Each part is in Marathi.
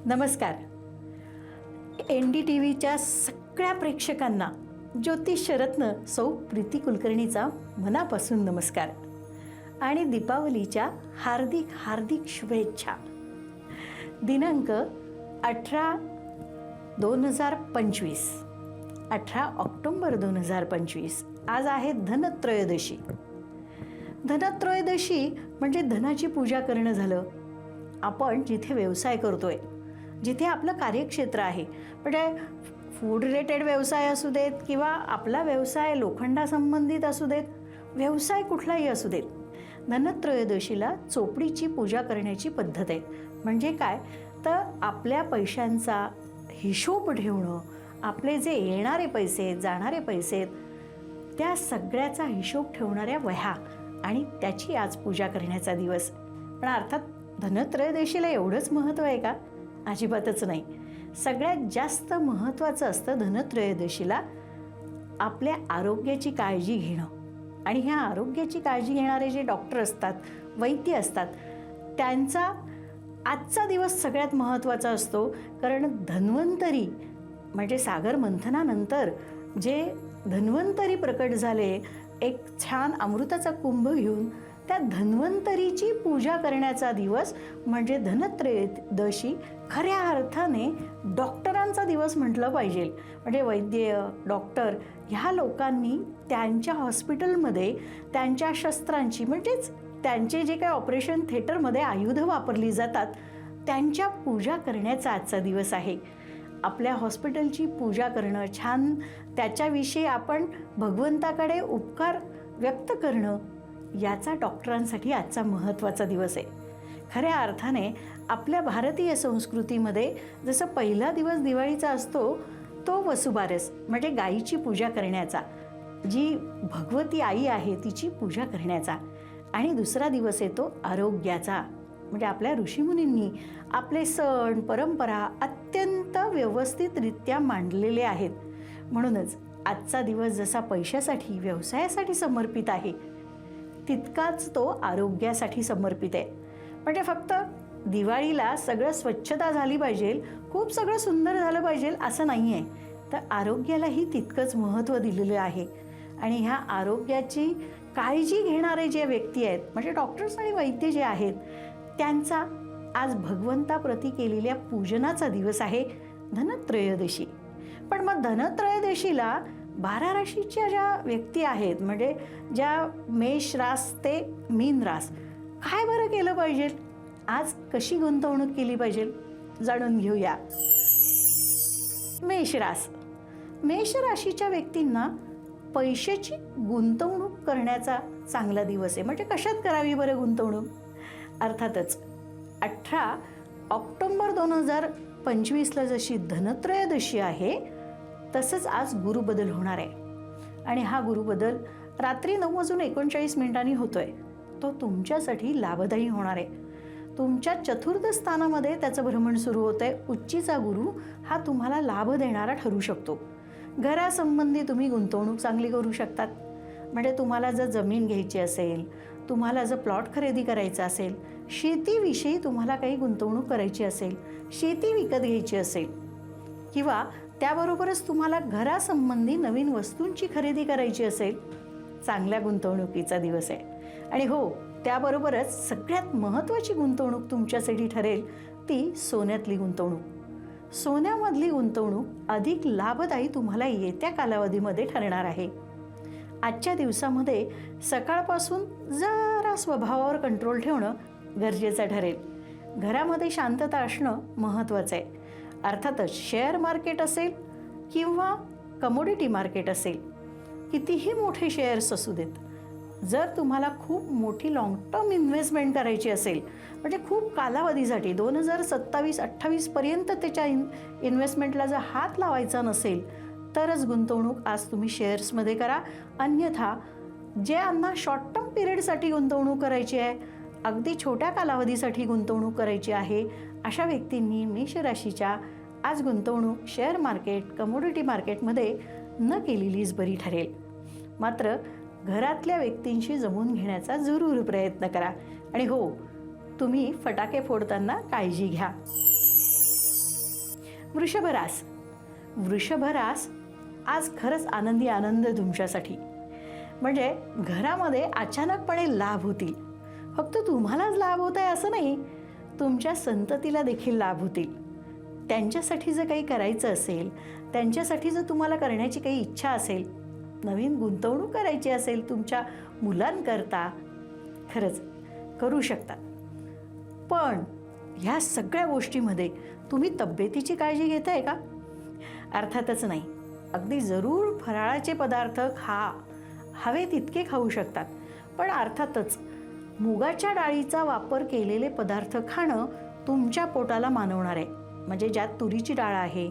नमस्कार. NDTVच्या सगळ्या प्रेक्षकांना ज्योतिषरत्न सौ प्रीती कुलकर्णीचा मनापासून नमस्कार आणि दीपावलीच्या हार्दिक हार्दिक शुभेच्छा. दिनांक 18/2025 18 ऑक्टोबर 2025 आज आहे धनत्रयोदशी. धनत्रयोदशी म्हणजे धनाची पूजा करणं झालं. आपण जिथे व्यवसाय करतोय, जिथे आपलं कार्यक्षेत्र आहे, म्हणजे फूड रिलेटेड व्यवसाय असू देत किंवा आपला व्यवसाय लोखंडासंबंधित असू देत, व्यवसाय कुठलाही असू देत, धनत्रयोदशीला चोपडीची पूजा करण्याची पद्धत आहे. म्हणजे काय तर आपल्या पैशांचा हिशोब ठेवणं, आपले जे येणारे पैसे जाणारे पैसे त्या सगळ्याचा हिशोब ठेवणाऱ्या वह्या आणि त्याची आज पूजा करण्याचा दिवस. पण अर्थात धनत्रयोदशीला एवढंच महत्त्व आहे का? अजिबातच नाही. सगळ्यात जास्त महत्त्वाचं असतं धनत्रयोदशीला आपल्या आरोग्याची काळजी घेणं. आणि ह्या आरोग्याची काळजी घेणारे जे डॉक्टर असतात, वैद्य असतात, त्यांचा आजचा दिवस सगळ्यात महत्त्वाचा असतो. कारण धन्वंतरी म्हणजे सागर मंथनानंतर जे धन्वंतरी प्रकट झाले, एक छान अमृताचा कुंभ घेऊन त्या धन्वंतरीची पूजा करण्याचा दिवस म्हणजे धनत्रयोदशी. खऱ्या अर्थाने डॉक्टरांचा दिवस म्हटलं पाहिजे. म्हणजे वैद्य, डॉक्टर ह्या लोकांनी त्यांच्या हॉस्पिटलमध्ये त्यांच्या शस्त्रांची म्हणजेच त्यांचे जे काही ऑपरेशन थिएटरमध्ये आयुधं वापरली जातात त्यांच्या पूजा करण्याचा आजचा दिवस आहे. आपल्या हॉस्पिटलची पूजा करणं, छान त्याच्याविषयी आपण भगवंताकडे उपकार व्यक्त करणं, याचा डॉक्टरांसाठी आजचा महत्त्वाचा दिवस आहे. खऱ्या अर्थाने आपल्या भारतीय संस्कृतीमध्ये जसं पहिला दिवस दिवाळीचा असतो तो वसुबारस म्हणजे गाईची पूजा करण्याचा, जी भगवती आई आहे तिची पूजा करण्याचा, आणि दुसरा दिवस येतो आरोग्याचा. म्हणजे आपल्या ऋषीमुनींनी आपले सण परंपरा अत्यंत व्यवस्थितरित्या मांडलेले आहेत. म्हणूनच आजचा दिवस जसा पैशासाठी व्यवसायासाठी समर्पित आहे तितकाच तो आरोग्यासाठी समर्पित आहे. म्हणजे फक्त दिवाळीला सगळं स्वच्छता झाली पाहिजे, खूप सगळं सुंदर झालं पाहिजे असं नाही आहे, तर आरोग्यालाही तितकंच महत्त्व दिलेलं आहे. आणि ह्या आरोग्याची काळजी घेणारे जे व्यक्ती आहेत म्हणजे डॉक्टर्स आणि वैद्य जे आहेत त्यांचा आज भगवंताप्रती केलेल्या पूजनाचा दिवस आहे धनत्रयोदशी. पण मग धनत्रयोदशीला 12 राशीच्या ज्या व्यक्ती आहेत म्हणजे ज्या मेष रास ते मीन रास, काय बरं केलं पाहिजे, आज कशी गुंतवणूक केली पाहिजे जाणून घेऊया. मेष रास. मेष राशीच्या व्यक्तींना पैशाची गुंतवणूक करण्याचा चांगला दिवस आहे. म्हणजे कशात करावी बरं गुंतवणूक? अर्थातच 18 ऑक्टोबर 2025ला जशी धनत्रयोदशी आहे तसंच आज गुरुबदल होणार आहे. आणि हा गुरुबदल रात्री 9:39 होतोय. तो तुमच्यासाठी लाभदायी होणार आहे. तुमच्या चतुर्थ स्थानामध्ये त्याचं भ्रमण सुरू होत आहे. उच्चीचा गुरु हा तुम्हाला लाभ देणारा ठरू शकतो. घरासंबंधी तुम्ही गुंतवणूक चांगली करू शकतात. म्हणजे तुम्हाला जर जमीन घ्यायची असेल, तुम्हाला जर प्लॉट खरेदी करायचा असेल, शेतीविषयी तुम्हाला काही गुंतवणूक करायची असेल, शेती विकत घ्यायची असेल, किंवा त्याबरोबरच तुम्हाला घरासंबंधी नवीन वस्तूंची खरेदी करायची असेल, चांगल्या गुंतवणुकीचा दिवस आहे. आणि हो, त्याबरोबरच सगळ्यात महत्त्वाची गुंतवणूक तुमच्यासाठी ठरेल ती सोन्यातली गुंतवणूक. सोन्यामधली गुंतवणूक अधिक लाभदायी तुम्हाला येत्या कालावधीमध्ये ठरणार आहे. आजच्या दिवसामध्ये सकाळपासून जरा स्वभावावर कंट्रोल ठेवणं गरजेचं ठरेल. घरामध्ये शांतता असणं महत्त्वाचं आहे. अर्थातच शेअर मार्केट असेल किंवा कमोडिटी मार्केट असेल, कितीही मोठे शेअर्स असू देत, जर तुम्हाला खूप मोठी लाँग टर्म इन्व्हेस्टमेंट करायची असेल म्हणजे खूप कालावधीसाठी 2027-28 पर्यंत त्याच्या इन्व्हेस्टमेंटला जर हात लावायचा नसेल तरच गुंतवणूक आज तुम्ही शेअर्समध्ये करा. अन्यथा ज्यांना शॉर्ट टर्म पिरियडसाठी गुंतवणूक करायची आहे, अगदी छोट्या कालावधीसाठी गुंतवणूक करायची आहे, अशा व्यक्तींनी मेष राशीच्या आज गुंतवणूक शेअर मार्केट कमोडिटी मार्केटमध्ये न केलेलीच बरी ठरेल. मात्र घरातल्या व्यक्तींशी जमवून घेण्याचा जरूर प्रयत्न करा. आणि हो, तुम्ही फटाके फोडताना काळजी घ्या. वृषभ रास. वृषभ रास आज खरंच आनंदी आनंद तुमच्यासाठी. म्हणजे घरामध्ये अचानकपणे लाभ होतील. फक्त तुम्हालाच लाभ होत आहे असं नाही, तुमच्या संततीला देखील लाभ होतील. त्यांच्यासाठी जर काही करायचं असेल, त्यांच्यासाठी जर तुम्हाला करण्याची काही इच्छा असेल, नवीन गुंतवणूक करायची असेल तुमच्या मुलांकरता, खरंच करू शकता. पण ह्या सगळ्या गोष्टीमध्ये तुम्ही तब्येतीची काळजी घेताय का? अर्थातच नाही. अगदी जरूर फराळाचे पदार्थ हवे तितके खाऊ शकतात, पण अर्थातच मुगाच्या डाळीचा वापर केलेले पदार्थ खाणं तुमच्या पोटाला मानवणार आहे. म्हणजे ज्यात तुरीची डाळ आहे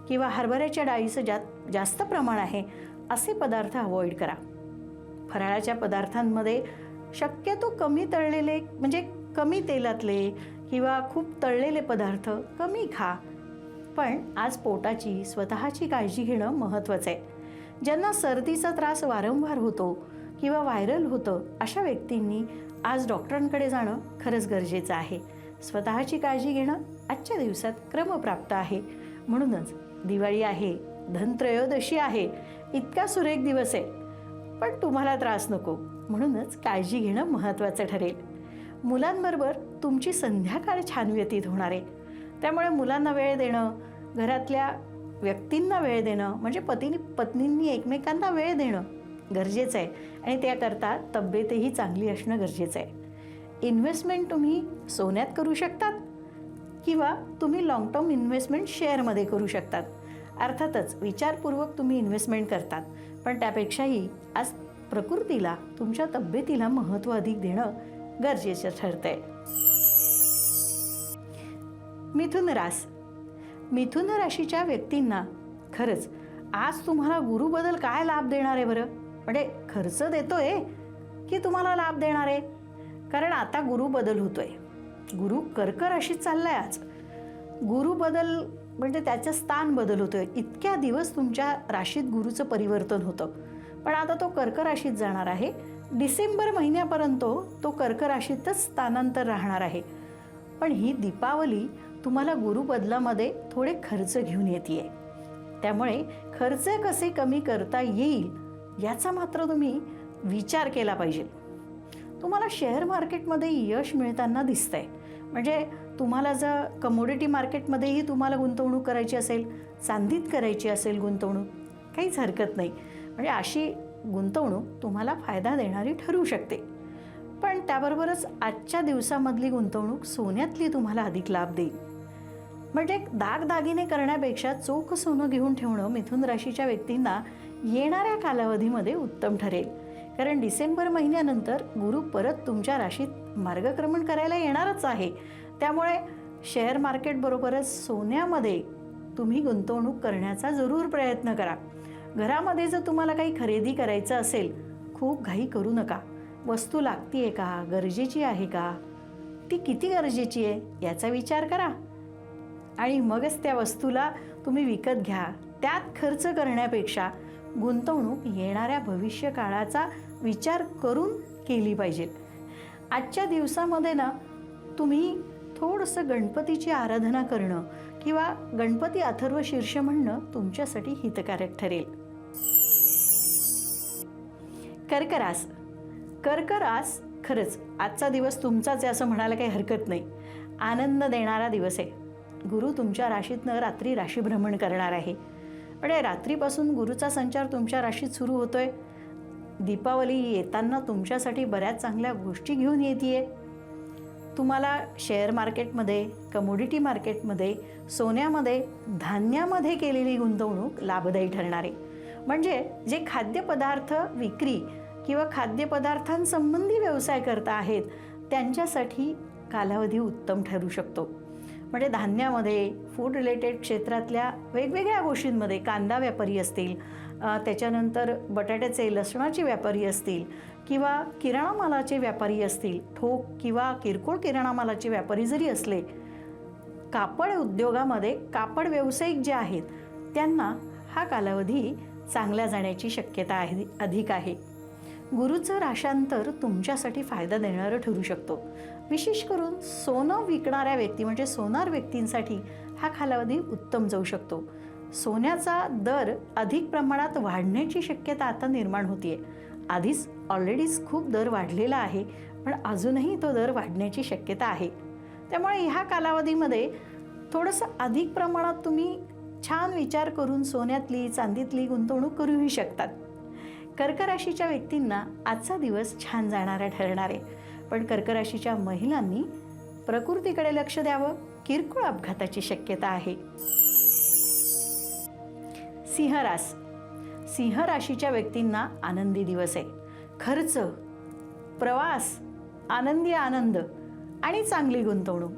किंवा हरभऱ्याच्या डाळीचं ज्यात जास्त प्रमाण आहे असे पदार्थ अवॉइड करा. फराळाच्या पदार्थांमध्ये शक्यतो कमी तळलेले, म्हणजे कमी तेलातले किंवा खूप तळलेले पदार्थ कमी खा. पण आज पोटाची स्वतःची काळजी घेणं महत्त्वाचं आहे. ज्यांना सर्दीचा त्रास वारंवार होतो किंवा व्हायरल होतं अशा व्यक्तींनी आज डॉक्टरांकडे जाणं खरंच गरजेचं आहे. स्वतःची काळजी घेणं आजच्या दिवसात क्रमप्राप्त आहे. म्हणूनच दिवाळी आहे, धनत्रयोदशी आहे, इतका सुरेख दिवस आहे, पण तुम्हाला त्रास नको, म्हणूनच काळजी घेणं महत्त्वाचं ठरेल. मुलांबरोबर तुमची संध्याकाळ छान व्यतीत होणार आहे. त्यामुळे मुलांना वेळ देणं, घरातल्या व्यक्तींना वेळ देणं, म्हणजे पत्नींनी एकमेकांना वेळ देणं गरजेचं आहे. आणि त्याकरता तब्येतही चांगली असणं गरजेचं आहे. इन्व्हेस्टमेंट तुम्ही सोन्यात करू शकतात किंवा तुम्ही लाँग टर्म इन्व्हेस्टमेंट शेअरमध्ये करू शकतात. अर्थातच विचारपूर्वक तुम्ही इन्व्हेस्टमेंट करतात, पण त्यापेक्षाही आज प्रकृतीला, तुमच्या तब्येतीला महत्त्व अधिक देणं गरजेचं ठरतंय. मिथुन रास. मिथुन राशीच्या व्यक्तींना खरंच आज तुम्हाला गुरुबदल काय लाभ देणार आहे बरं? म्हणजे खर्च देतोय की तुम्हाला लाभ देणार आहे? कारण आता गुरु बदल होतोय. गुरु कर्क राशीत चाललाय आज. गुरु बदल म्हणजे त्याचं स्थान बदल होतोय. इतक्या दिवस तुमच्या राशीत गुरुचं परिवर्तन होतं, पण आता तो कर्क राशीत जाणार आहे. डिसेंबर महिन्यापर्यंत तो कर्क राशीतच स्थानांतर राहणार आहे. पण ही दीपावली तुम्हाला गुरु बदलामध्ये थोडे खर्च घेऊन येते. त्यामुळे खर्च कसे कमी करता येईल याचा मात्र तुम्ही विचार केला पाहिजे. तुम्हाला शेअर मार्केटमध्ये यश मिळताना दिसतंय. म्हणजे तुम्हाला जर कमोडिटी मार्केटमध्येही तुम्हाला गुंतवणूक करायची असेल, चांदीत करायची असेल गुंतवणूक, काहीच हरकत नाही. म्हणजे अशी गुंतवणूक तुम्हाला फायदा देणारी ठरू शकते. पण त्याबरोबरच आजच्या दिवसामधली गुंतवणूक सोन्यातली तुम्हाला अधिक लाभ देईल. म्हणजे दागदागिने करण्यापेक्षा चोख सोनं घेऊन ठेवणं मिथुन राशीच्या व्यक्तींना येणाऱ्या कालावधीमध्ये उत्तम ठरेल. कारण डिसेंबर महिन्यानंतर गुरु परत तुमच्या राशीत मार्गक्रमण करायला येणारच आहे. त्यामुळे शेअर मार्केटबरोबरच सोन्यामध्ये तुम्ही गुंतवणूक करण्याचा जरूर प्रयत्न करा. घरामध्ये जर तुम्हाला काही खरेदी करायचं असेल, खूप घाई करू नका. वस्तू लागतीये का, गरजेची आहे का, ती किती गरजेची आहे याचा विचार करा आणि मगच त्या वस्तूला तुम्ही विकत घ्या. त्यात खर्च करण्यापेक्षा गुंतवणूक येणाऱ्या भविष्य काळाचा विचार करून केली पाहिजे. आजच्या दिवसामध्ये ना तुम्ही थोडंसं गणपतीची आराधना करणं किंवा गणपती अथर्व शीर्ष म्हणणं तुमच्यासाठी हितकारक ठरेल. कर्क रास. कर्क रास खरंच आजचा दिवस तुमचाच आहे असं म्हणायला काही हरकत नाही. आनंद देणारा दिवस आहे. गुरु तुमच्या राशीतनं रात्री राशीभ्रमण करणार आहे. म्हणजे रात्रीपासून गुरुचा संचार तुमच्या राशीत सुरू होतोय. दीपावली येताना तुमच्यासाठी बऱ्याच चांगल्या गोष्टी घेऊन येते. तुम्हाला शेअर मार्केटमध्ये, कमोडिटी मार्केटमध्ये, सोन्यामध्ये, धान्यामध्ये केलेली गुंतवणूक लाभदायी ठरणार आहे. म्हणजे जे खाद्यपदार्थ विक्री किंवा खाद्यपदार्थांसंबंधी व्यवसाय करता आहेत त्यांच्यासाठी कालावधी उत्तम ठरू शकतो. म्हणजे धान्यामध्ये, फूड रिलेटेड क्षेत्रातल्या वेगवेगळ्या गोष्टींमध्ये कांदा व्यापारी असतील, त्याच्यानंतर बटाट्याचे, लसणाचे व्यापारी असतील किंवा किराणा मालाचे व्यापारी असतील, ठोक किंवा किरकोळ किराणा मालाचे व्यापारी जरी असले, कापड उद्योगामध्ये कापड व्यावसायिक जे आहेत त्यांना हा कालावधी चांगला जाण्याची शक्यता अधिक आहे. गुरुचं राशांतर तुमच्यासाठी फायदा देणारं ठरू शकतो. विशेष करून सोनं विकणाऱ्या व्यक्ती म्हणजे सोनार व्यक्तींसाठी हा कालावधी उत्तम जाऊ शकतो. सोन्याचा दर अधिक प्रमाणात वाढण्याची शक्यता आता निर्माण होतीये. आधीच ऑलरेडीच खूप दर वाढलेला आहे, पण अजूनही तो दर वाढण्याची शक्यता आहे. त्यामुळे ह्या कालावधीमध्ये थोडंसं अधिक प्रमाणात तुम्ही छान विचार करून सोन्यातली चांदीतली गुंतवणूक करूही शकतात. कर्क राशीच्या व्यक्तींना आजचा दिवस छान जाणारा ठरणार आहे, पण कर्क राशीच्या महिलांनी प्रकृतीकडे लक्ष द्यावं. किरकोळ अपघाताची शक्यता आहे. सिंह राशीच्या व्यक्तींना आनंदी दिवस आहे. खर्च, प्रवास, आनंदी आनंद आणि चांगली गुंतवणूक.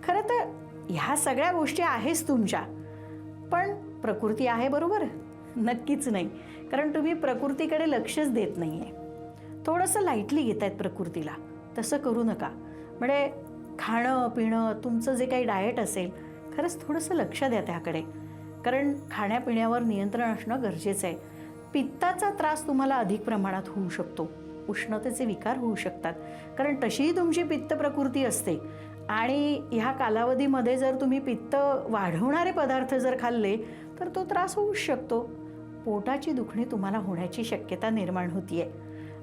खरं तर ह्या सगळ्या गोष्टी आहेच तुमच्या, पण प्रकृती आहे बरोबर? नक्कीच नाही, कारण तुम्ही प्रकृतीकडे लक्षच देत नाही आहे. थोडंसं लाईटली घेत आहेत प्रकृतीला. तसं करू नका. म्हणजे खाणं पिणं तुमचं जे काही डाएट असेल, खरंच थोडंसं लक्ष द्या त्याकडे, कारण खाण्यापिण्यावर नियंत्रण असणं गरजेचं आहे. पित्ताचा त्रास तुम्हाला अधिक प्रमाणात होऊ शकतो. उष्णतेचे विकार होऊ शकतात, कारण तशीही तुमची पित्त प्रकृती असते. आणि ह्या कालावधीमध्ये जर तुम्ही पित्त वाढवणारे पदार्थ जर खाल्ले तर तो त्रास होऊ शकतो. पोटाची दुखणी तुम्हाला होण्याची शक्यता निर्माण होतीये.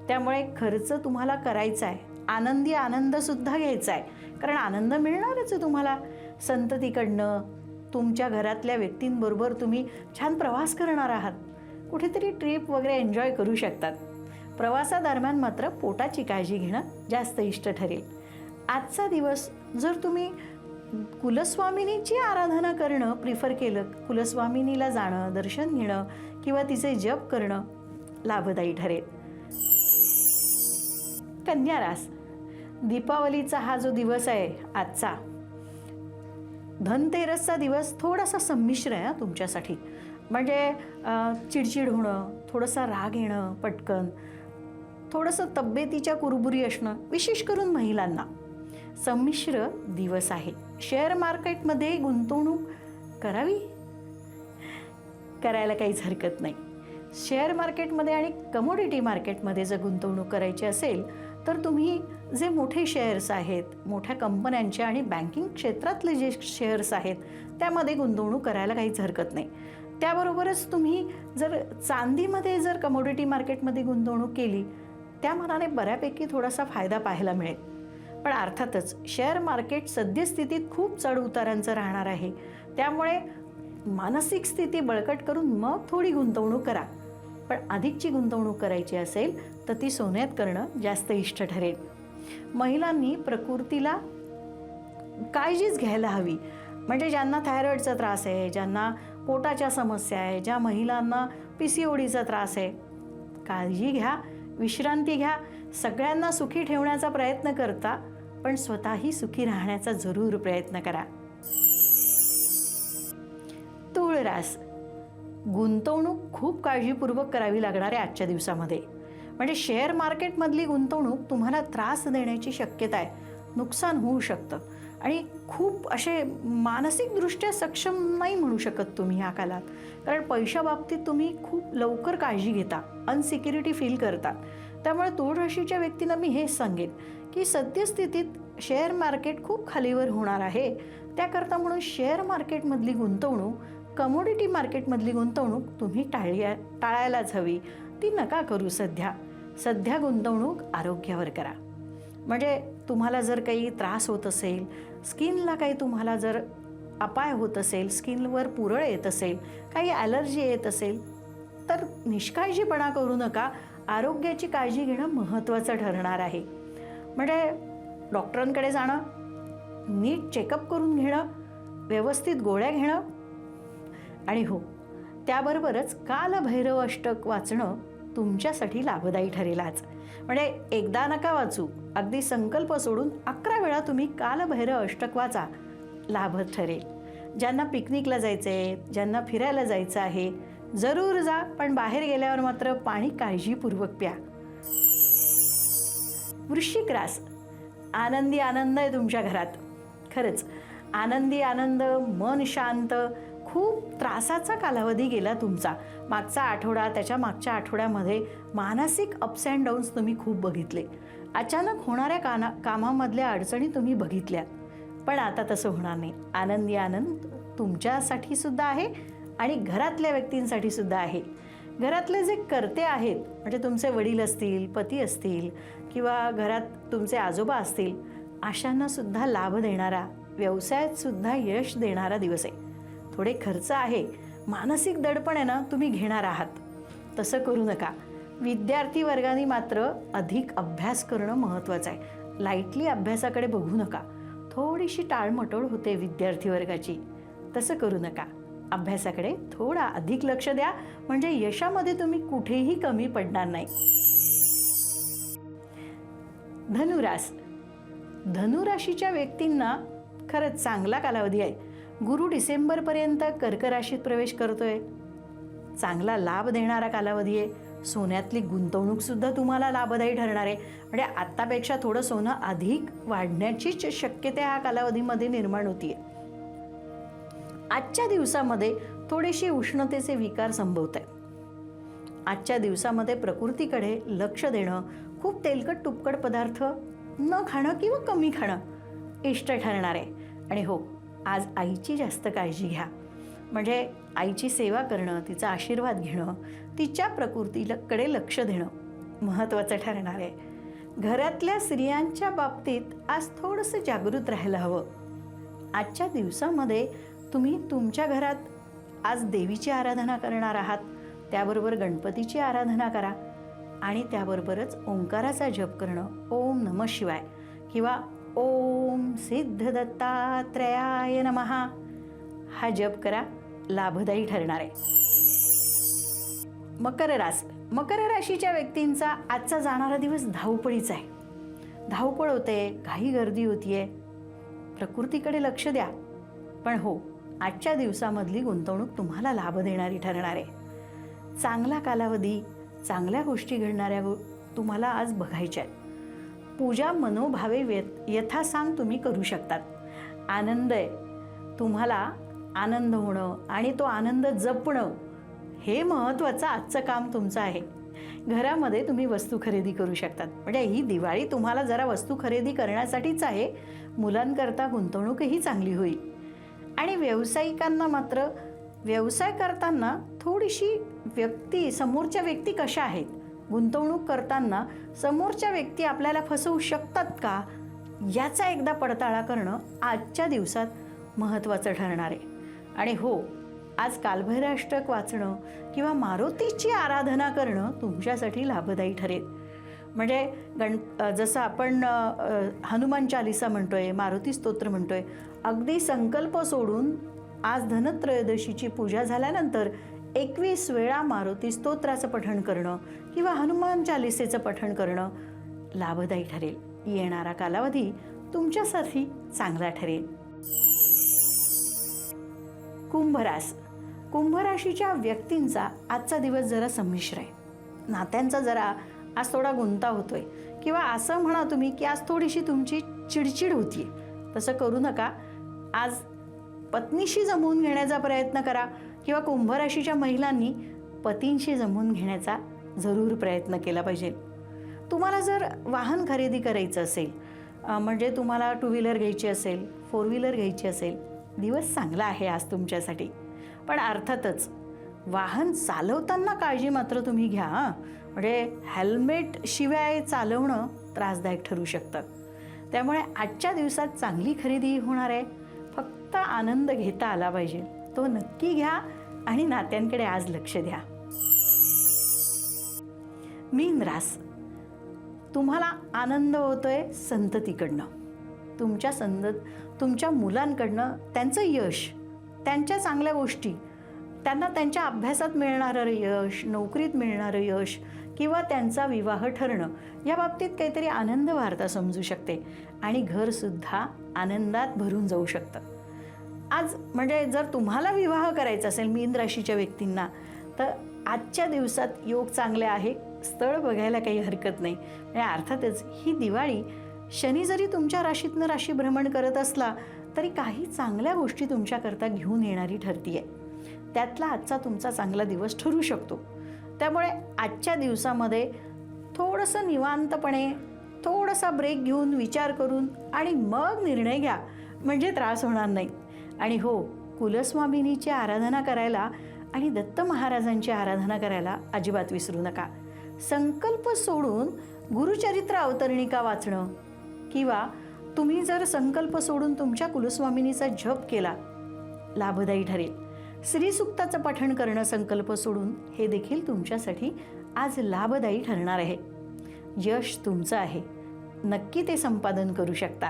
त्यामुळे खर्च तुम्हाला करायचा आहे, आनंदी आनंदसुद्धा घ्यायचा आहे, कारण आनंद मिळणारच आहे तुम्हाला संततीकडनं. तुमच्या घरातल्या व्यक्तींबरोबर तुम्ही छान प्रवास करणार आहात, कुठेतरी ट्रिप वगैरे एन्जॉय करू शकतात. प्रवासादरम्यान मात्र पोटाची काळजी घेणं जास्त इष्ट ठरेल. आजचा दिवस जर तुम्ही कुलस्वामिनीची आराधना करणं प्रिफर केलं, कुलस्वामिनीला जाणं, दर्शन घेणं किंवा तिचे जप करणं लाभदायी ठरेल. कन्या रास, दीपावलीचा हा जो दिवस आहे आजचा, धनतेरसचा दिवस थोडासा संमिश्र आहे तुमच्यासाठी. म्हणजे चिडचिड होणं, थोडासा राग येणं पटकन, थोडंसं तब्येतीच्या कुरबुरी असणं, विशेष करून महिलांना. संमिश्र दिवस आहे. शेअर मार्केटमध्ये गुंतवणूक करायला काहीच हरकत नाही. शेअर मार्केटमध्ये आणि कमोडिटी मार्केटमध्ये जर गुंतवणूक करायची असेल तर तुम्ही जे मोठे शेअर्स आहेत, मोठ्या कंपन्यांचे आणि बँकिंग क्षेत्रातले जे शेअर्स आहेत त्यामध्ये गुंतवणूक करायला काहीच हरकत नाही. त्याबरोबरच तुम्ही जर चांदीमध्ये जर कमोडिटी मार्केटमध्ये गुंतवणूक केली, त्या मानाने बऱ्यापैकी थोडासा फायदा पाहायला मिळेल. पण अर्थातच शेअर मार्केट सद्यस्थितीत खूप चढ उतारांचं राहणार आहे. त्यामुळे मानसिक स्थिती बळकट करून मग थोडी गुंतवणूक करा. पण अधिकची गुंतवणूक करायची असेल तर ती सोन्यात करणं जास्त इष्ट ठरेल. महिलांनी प्रकृतीला काळजीच घ्यायला हवी. म्हणजे ज्यांना थायरॉईडचा त्रास आहे, ज्यांना पोटाच्या समस्या आहे, ज्या महिलांना PCODचा त्रास आहे, काळजी घ्या, विश्रांती घ्या. सगळ्यांना सुखी ठेवण्याचा प्रयत्न करता, पण स्वतःही सुखी राहण्याचा जरूर प्रयत्न करा. तुळ रास, गुंतवणूक खूप काळजीपूर्वक करावी लागणार आहे आजच्या दिवसामध्ये. म्हणजे शेअर मार्केटमधली गुंतवणूक तुम्हाला त्रास देण्याची शक्यता आहे, नुकसान होऊ शकतं आणि खूप असे मानसिकदृष्ट्या सक्षम नाही म्हणू शकत तुम्ही ह्या काळात. कारण पैशाबाबतीत तुम्ही खूप लवकर काळजी घेता, अनसिक्युरिटी फील करता. त्यामुळे तुळ राशीच्या व्यक्तींना मी हेच सांगेन की सद्यस्थितीत शेअर मार्केट खूप खालीवर होणार आहे. त्याकरता म्हणून शेअर मार्केटमधली गुंतवणूक, कमोडिटी मार्केटमधली गुंतवणूक तुम्ही टाळायलाच हवी. ती नका करू सध्या गुंतवणूक आरोग्यावर करा. म्हणजे तुम्हाला जर काही त्रास होत असेल, स्किनला काही तुम्हाला जर अपाय होत असेल, स्किनवर पुरळ येत असेल, काही ॲलर्जी येत असेल तर निष्काळजीपणा करू नका. आरोग्याची काळजी घेणं महत्त्वाचं ठरणार आहे. म्हणजे डॉक्टरांकडे जाणं, नीट चेकअप करून घेणं, व्यवस्थित गोळ्या घेणं आणि हो, त्याबरोबरच कालभैरव अष्टक वाचणं तुमच्यासाठी लाभदायी ठरेल आज. म्हणजे एकदा नका वाचू, अगदी संकल्प सोडून 11 वेळा तुम्ही कालभैरव अष्टक वाचा, लाभ ठरेल. ज्यांना पिकनिकला जायचं आहे, ज्यांना फिरायला जायचं आहे, जरूर जा, पण बाहेर गेल्यावर मात्र पाणी काळजीपूर्वक प्या. वृश्चिक रास, आनंदी आनंद आहे तुमच्या घरात. खरंच आनंदी आनंद, मन शांत. खूप त्रासाचा कालावधी गेला तुमचा मागचा आठवडा. त्याच्या मागच्या आठवड्यामध्ये मानसिक अप्स अँड डाऊन्स तुम्ही खूप बघितले. अचानक होणाऱ्या कामामधल्या अडचणी तुम्ही बघितल्या. पण आता तसं होणार नाही. आनंदी आनंद तुमच्यासाठी सुद्धा आहे आणि घरातल्या व्यक्तींसाठी सुद्धा आहे. घरातले जे कर्ते आहेत, म्हणजे तुमचे वडील असतील, पती असतील किंवा घरात तुमचे आजोबा असतील, अशांना सुद्धा लाभ देणारा, व्यवसायात सुद्धा यश देणारा दिवस आहे. थोडे खर्च आहे, मानसिक दडपण आहे ना तुम्ही घेणार आहात, तसं करू नका. विद्यार्थी वर्गाने मात्र अधिक अभ्यास करणं महत्त्वाचं आहे. लाईटली अभ्यासाकडे बघू नका. थोडीशी टाळमटोळ होते विद्यार्थी वर्गाची, तसं करू नका. अभ्यासाकडे थोडा अधिक लक्ष द्या, म्हणजे यशामध्ये तुम्ही कुठेही कमी पडणार नाही. धनुरास. धनुराशीच्या व्यक्तींना खरंच चांगला कालावधी आहे. गुरु डिसेंबरपर्यंत कर्क राशीत प्रवेश करतोय. चांगला लाभ देणारा कालावधी आहे. सोन्यातली गुंतवणूक सुद्धा तुम्हाला लाभदायी ठरणार आहे. म्हणजे आत्तापेक्षा थोडं सोनं अधिक वाढण्याचीच शक्यता ह्या कालावधीमध्ये निर्माण होतीये. आजच्या दिवसामध्ये थोडेसे उष्णतेचे विकार संभवत आहेत. आजच्या दिवसामध्ये प्रकृतीकडे लक्ष देणं, खूप तेलकट तुपकट पदार्थ न खाणं किंवा कमी खाणं इष्ट ठरणार आहे. आणि हो, आज आईची जास्त काळजी घ्या. म्हणजे आईची सेवा करणं, तिचा आशीर्वाद घेणं, तिच्या प्रकृतीकडे लक्ष देणं महत्त्वाचं ठरणार आहे. घरातल्या स्त्रियांच्या बाबतीत आज थोडंसं जागृत राहायला हवं. आजच्या दिवसामध्ये तुम्ही तुमच्या घरात आज देवीची आराधना करणार आहात, त्याबरोबर गणपतीची आराधना करा आणि त्याबरोबरच ओंकाराचा जप करणं, ओम नमः शिवाय किंवा ओम सिद्ध दत्तात्रेयाय नमः हा जप करा, लाभदायी ठरणार आहे. मकर रास. मकर राशीच्या व्यक्तींचा आजचा जाणारा दिवस धावपळीचा आहे. धावपळ होते, घाई गर्दी होतीये. प्रकृतीकडे लक्ष द्या. पण हो, आजच्या दिवसामधली गुंतवणूक तुम्हाला लाभ देणारी ठरणार आहे. चांगला कालावधी, चांगल्या गोष्टी घडणाऱ्या तुम्हाला आज बघायच्या आहेत. पूजा मनोभावे यथासांग तुम्ही करू शकतात. आनंद आहे. तुम्हाला आनंद होणं आणि तो आनंद जपणं हे महत्त्वाचं आजचं काम तुमचं आहे. घरामध्ये तुम्ही वस्तू खरेदी करू शकतात. म्हणजे ही दिवाळी तुम्हाला जरा वस्तू खरेदी करण्यासाठीच आहे. मुलांकरता गुंतवणूकही चांगली होईल. आणि व्यावसायिकांना मात्र व्यवसाय करताना थोडीशी समोरच्या व्यक्ती कशा आहेत, गुंतवणूक करताना समोरच्या व्यक्ती आपल्याला फसवू शकतात का, याचा एकदा पडताळा करणं आजच्या दिवसात महत्त्वाचं ठरणार आहे. आणि हो, आज कालभैरवाष्टक वाचणं किंवा मारुतीची आराधना करणं तुमच्यासाठी लाभदायी ठरेल. म्हणजे जसं आपण हनुमान चालिसा म्हणतोय, मारुती स्तोत्र म्हणतोय, अगदी संकल्प सोडून आज धनत्रयोदशीची पूजा झाल्यानंतर 21 वेळा मारुती स्तोत्राचं पठण करणं किंवा हनुमान चालिसेचं पठण करणं लाभदायी ठरेल. येणारा कालावधी तुमच्यासाठी चांगला ठरेल. कुंभरास. कुंभराशीच्या व्यक्तींचा आजचा दिवस जरा संमिश्र आहे. नात्यांचा जरा आज थोडा गुंता होतोय किंवा असं म्हणा तुम्ही की आज थोडीशी तुमची चिडचिड होतीये. तसं करू नका. आज पत्नीशी जमवून घेण्याचा प्रयत्न करा किंवा कुंभराशीच्या महिलांनी पतींशी जमवून घेण्याचा जरूर प्रयत्न केला पाहिजे. तुम्हाला जर वाहन खरेदी करायचं असेल, म्हणजे तुम्हाला 2 व्हीलर घ्यायची असेल, 4 व्हीलर घ्यायची असेल, दिवस चांगला आहे आज तुमच्यासाठी. पण अर्थातच वाहन चालवताना काळजी मात्र तुम्ही घ्या. म्हणजे हेल्मेट शिवाय चालवणं त्रासदायक ठरू शकतं. त्यामुळे आजच्या दिवसात चांगली खरेदी होणार आहे. फक्त आनंद घेता आला पाहिजे, तो नक्की घ्या आणि नात्यांकडे आज लक्ष द्या. मीन रास. तुम्हाला आनंद होतोय संततीकडनं, तुमच्या मुलांकडनं त्यांचं यश, त्यांच्या चांगल्या गोष्टी, त्यांना त्यांच्या अभ्यासात मिळणारं यश, नोकरीत मिळणारं यश किंवा त्यांचा विवाह ठरणं, या बाबतीत काहीतरी आनंद वार्ता समजू शकते आणि घरसुद्धा आनंदात भरून जाऊ शकतं. आज म्हणजे जर तुम्हाला विवाह करायचा असेल मीन राशीच्या व्यक्तींना, तर आजच्या दिवसात योग चांगले आहे. स्थळ बघायला काही हरकत नाही. म्हणजे अर्थातच ही दिवाळी शनी जरी तुमच्या राशीतनं राशी भ्रमण करत असला तरी काही चांगल्या गोष्टी तुमच्याकरता घेऊन येणारी ठरतीये. त्यातला आजचा तुमचा चांगला दिवस ठरू शकतो. त्यामुळे आजच्या दिवसामध्ये थोडंसं निवांतपणे, थोडासा ब्रेक घेऊन, विचार करून आणि मग निर्णय घ्या, म्हणजे त्रास होणार नाही. आणि हो, कुलस्वामिनीची आराधना करायला आणि दत्त महाराजांची आराधना करायला अजिबात विसरू नका. संकल्प सोडून गुरुचरित्र अवतरणिका वाचणं किंवा तुम्ही जर संकल्प सोडून तुमच्या कुलस्वामिनीचा जप केला लाभदायी ठरेल. श्रीसूक्ताचं पठण करणं संकल्प सोडून हे देखील तुमच्यासाठी आज लाभदायी ठरणार आहे. यश तुमचं आहे, नक्की ते संपादन करू शकता.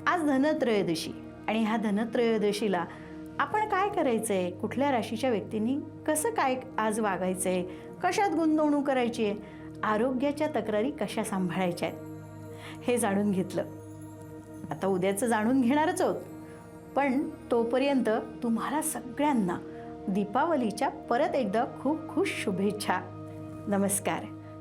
आज धनत्रयोदशी आणि ह्या धनत्रयोदशीला आपण काय करायचंय, कुठल्या राशीच्या व्यक्तींनी कसं काय आज वागायचंय, कशात गुंतवणूक करायची आहे, आरोग्याच्या तक्रारी कशा सांभाळायच्या आहेत हे जाणून घेतलं. आता उद्याचं जाणून घेणारच आहोत, पण तोपर्यंत तुम्हाला सगळ्यांना दीपावलीच्या परत एकदा खूप खूप शुभेच्छा. नमस्कार.